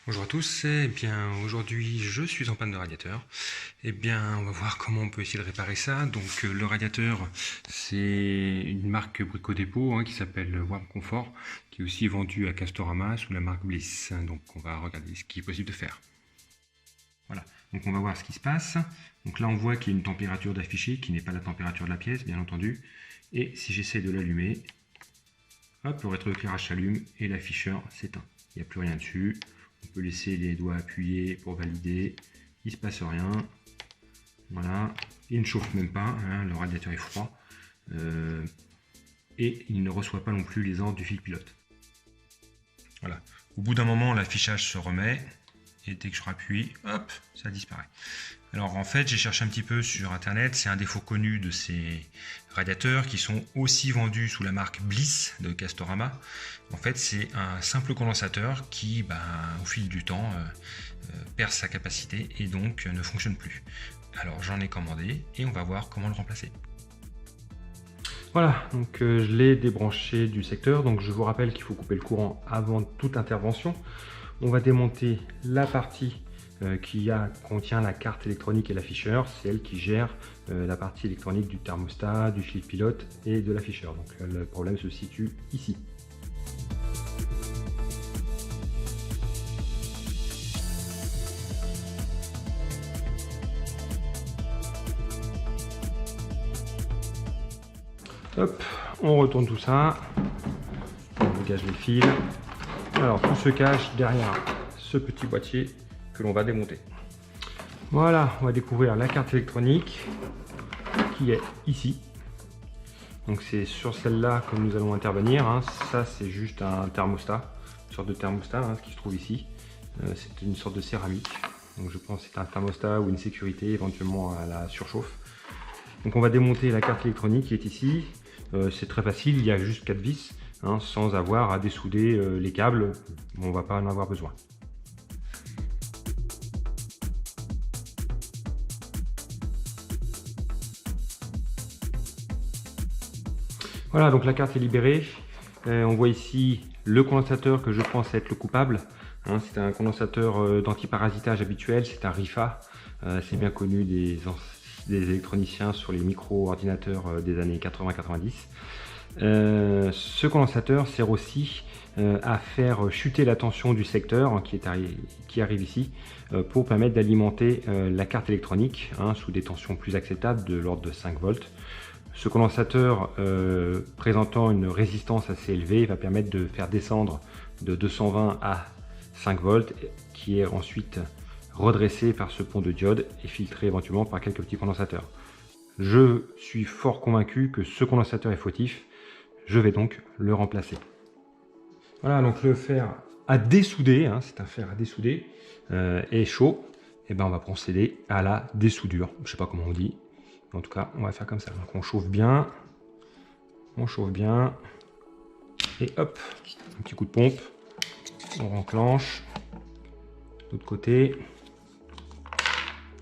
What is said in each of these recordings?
Bonjour à tous, eh bien aujourd'hui je suis en panne de radiateur. Eh bien on va voir comment on peut essayer de réparer ça. Donc le radiateur, c'est une marque Brico Dépôt qui s'appelle Warm Comfort, qui est aussi vendue à Castorama sous la marque Bliss. Donc on va regarder ce qui est possible de faire. Voilà, donc on va voir ce qui se passe. Donc là on voit qu'il y a une température d'affiché qui n'est pas la température de la pièce, bien entendu. Et si j'essaie de l'allumer, hop, le rétroéclairage s'allume et l'afficheur s'éteint. Il n'y a plus rien dessus. On peut laisser les doigts appuyés pour valider. Il ne se passe rien. Voilà. Il ne chauffe même pas. Le radiateur est froid. Et il ne reçoit pas non plus les ordres du fil pilote. Voilà. Au bout d'un moment, l'affichage se remet. Et dès que je rappuie, hop, ça disparaît. Alors en fait, j'ai cherché un petit peu sur internet, c'est un défaut connu de ces radiateurs qui sont aussi vendus sous la marque Bliss de Castorama. En fait, c'est un simple condensateur qui, au fil du temps, perd sa capacité et donc ne fonctionne plus. Alors j'en ai commandé et on va voir comment le remplacer. Voilà, donc je l'ai débranché du secteur, donc je vous rappelle qu'il faut couper le courant avant toute intervention. On va démonter la partie qui contient la carte électronique et l'afficheur. C'est elle qui gère la partie électronique du thermostat, du fil pilote et de l'afficheur. Donc le problème se situe ici. Hop, on retourne tout ça. On dégage les fils. Alors tout se cache derrière ce petit boîtier que l'on va démonter. Voilà, on va découvrir la carte électronique qui est ici. Donc c'est sur celle-là que nous allons intervenir. Ça c'est juste un thermostat, une sorte de thermostat ce qui se trouve ici. C'est une sorte de céramique. Donc je pense que c'est un thermostat ou une sécurité éventuellement à la surchauffe. Donc on va démonter la carte électronique qui est ici. C'est très facile, il y a juste 4 vis. Sans avoir à dessouder les câbles, on ne va pas en avoir besoin. Voilà, donc la carte est libérée. On voit ici le condensateur que je pense être le coupable. C'est un condensateur d'antiparasitage habituel, c'est un RIFA. C'est bien connu des électroniciens sur les micro-ordinateurs des années 80-90. Ce condensateur sert aussi à faire chuter la tension du secteur qui arrive ici pour permettre d'alimenter la carte électronique sous des tensions plus acceptables de l'ordre de 5 volts. Ce condensateur présentant une résistance assez élevée va permettre de faire descendre de 220 à 5 volts qui est ensuite redressé par ce pont de diode et filtré éventuellement par quelques petits condensateurs. Je suis fort convaincu que ce condensateur est fautif. Je vais donc le remplacer. Voilà, donc le fer à dessouder, c'est un fer à dessouder, est chaud. Et on va procéder à la dessoudure. Je ne sais pas comment on dit. En tout cas, on va faire comme ça. Donc on chauffe bien. Et hop, un petit coup de pompe. On renclenche. De l'autre côté.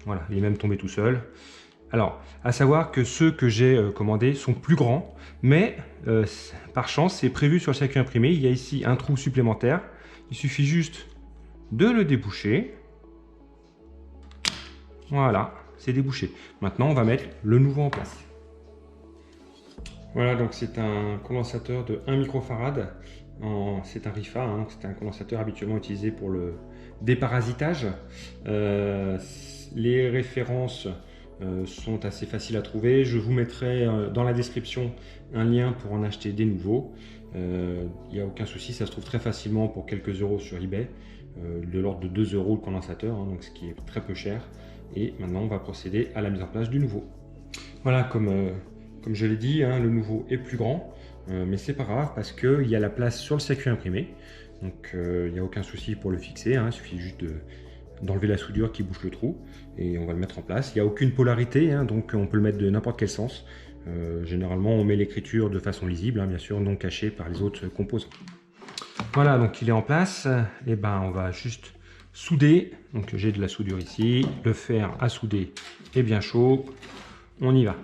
Voilà, il est même tombé tout seul. Alors, à savoir que ceux que j'ai commandés sont plus grands, mais par chance, c'est prévu sur le circuit imprimé. Il y a ici un trou supplémentaire. Il suffit juste de le déboucher. Voilà, c'est débouché. Maintenant, on va mettre le nouveau en place. Voilà, donc c'est un condensateur de 1 microfarad. C'est un RIFA, c'est un condensateur habituellement utilisé pour le déparasitage. Les références sont assez faciles à trouver. Je vous mettrai dans la description un lien pour en acheter des nouveaux. Il n'y a aucun souci, ça se trouve très facilement pour quelques euros sur eBay, de l'ordre de 2 € le condensateur, donc ce qui est très peu cher. Et maintenant on va procéder à la mise en place du nouveau. Voilà, comme je l'ai dit, le nouveau est plus grand, mais c'est pas grave parce qu'il y a la place sur le circuit imprimé, donc il n'y a aucun souci pour le fixer, il suffit juste d'enlever la soudure qui bouche le trou et on va le mettre en place. Il n'y a aucune polarité, donc on peut le mettre de n'importe quel sens. Généralement on met l'écriture de façon lisible, bien sûr non cachée par les autres composants. Voilà, donc il est en place, et on va juste souder. Donc j'ai de la soudure ici, le fer à souder est bien chaud, on y va.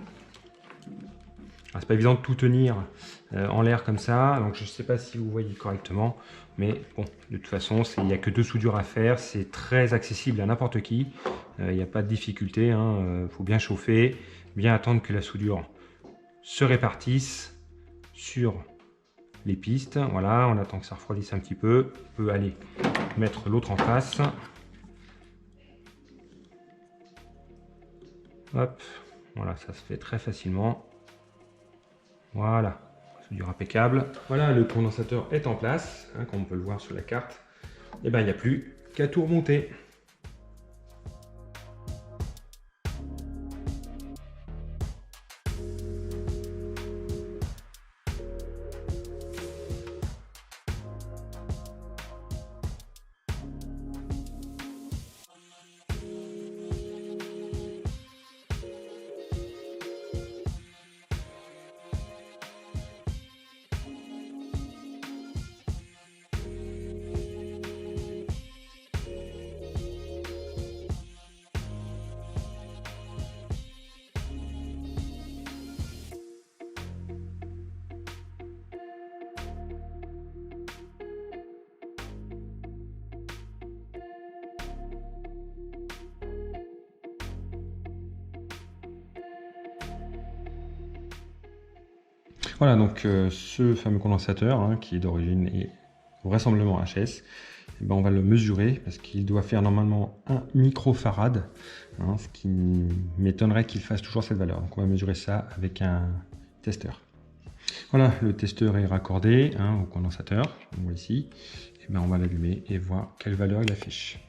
C'est pas évident de tout tenir en l'air comme ça, donc je ne sais pas si vous voyez correctement, mais bon, de toute façon, il n'y a que 2 soudures à faire, c'est très accessible à n'importe qui, il n'y a pas de difficulté, faut bien chauffer, bien attendre que la soudure se répartisse sur les pistes. Voilà, on attend que ça refroidisse un petit peu, on peut aller mettre l'autre en face. Hop, voilà, ça se fait très facilement. Voilà, soudure impeccable. Voilà, le condensateur est en place, comme on peut le voir sur la carte. Et ben, il n'y a plus qu'à tout remonter. Voilà, donc ce fameux condensateur qui est d'origine et vraisemblablement HS, eh ben, on va le mesurer parce qu'il doit faire normalement 1 microfarad, ce qui m'étonnerait qu'il fasse toujours cette valeur. Donc on va mesurer ça avec un testeur. Voilà, le testeur est raccordé au condensateur, on voit ici. Et ben, on va l'allumer et voir quelle valeur il affiche.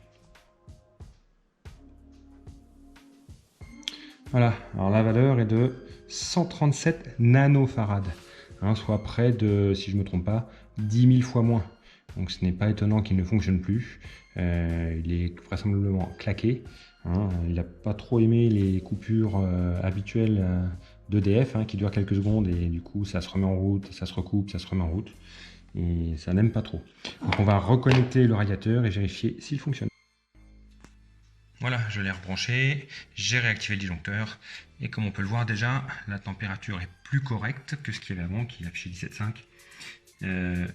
Voilà, alors la valeur est de 137 nanofarad, soit près de, si je ne me trompe pas, 10 000 fois moins. Donc ce n'est pas étonnant qu'il ne fonctionne plus. Il est vraisemblablement claqué. Il n'a pas trop aimé les coupures habituelles d'EDF qui durent quelques secondes et du coup ça se remet en route, ça se recoupe, ça se remet en route. Et ça n'aime pas trop. Donc on va reconnecter le radiateur et vérifier s'il fonctionne. Voilà, je l'ai rebranché, j'ai réactivé le disjoncteur et comme on peut le voir déjà, la température est plus correcte que ce qu'il y avait avant, qui affichait 17,5.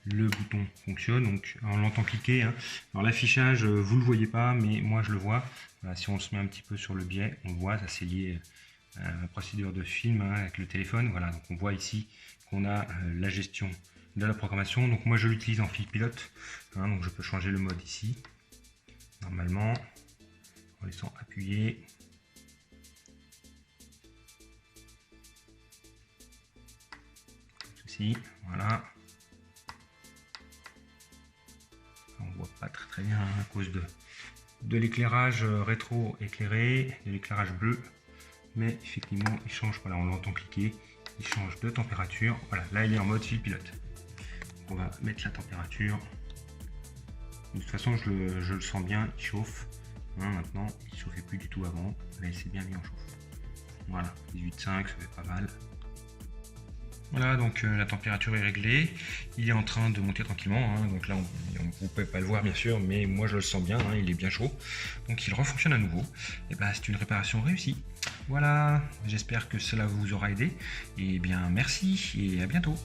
Le bouton fonctionne, donc on l'entend cliquer. Alors l'affichage, vous ne le voyez pas, mais moi je le vois. Voilà, si on se met un petit peu sur le biais, on voit, ça c'est lié à la procédure de film avec le téléphone. Voilà, donc on voit ici qu'on a la gestion de la programmation. Donc moi je l'utilise en fil pilote, donc je peux changer le mode ici, normalement. En laissant appuyer. Ceci, voilà. On voit pas très bien à cause de l'éclairage rétro éclairé, de l'éclairage bleu. Mais effectivement, il change, voilà, on l'entend cliquer, il change de température. Voilà, là il est en mode fil pilote. Donc, on va mettre la température. De toute façon, je le sens bien, il chauffe. Maintenant, il ne chauffait plus du tout avant, là il s'est bien mis en chauffe. Voilà, 18,5, ça fait pas mal. Voilà, donc la température est réglée, il est en train de monter tranquillement, donc là vous ne pouvez pas le voir bien sûr, mais moi je le sens bien, il est bien chaud, donc il refonctionne à nouveau. Et ben, c'est une réparation réussie. Voilà, j'espère que cela vous aura aidé, et bien merci et à bientôt.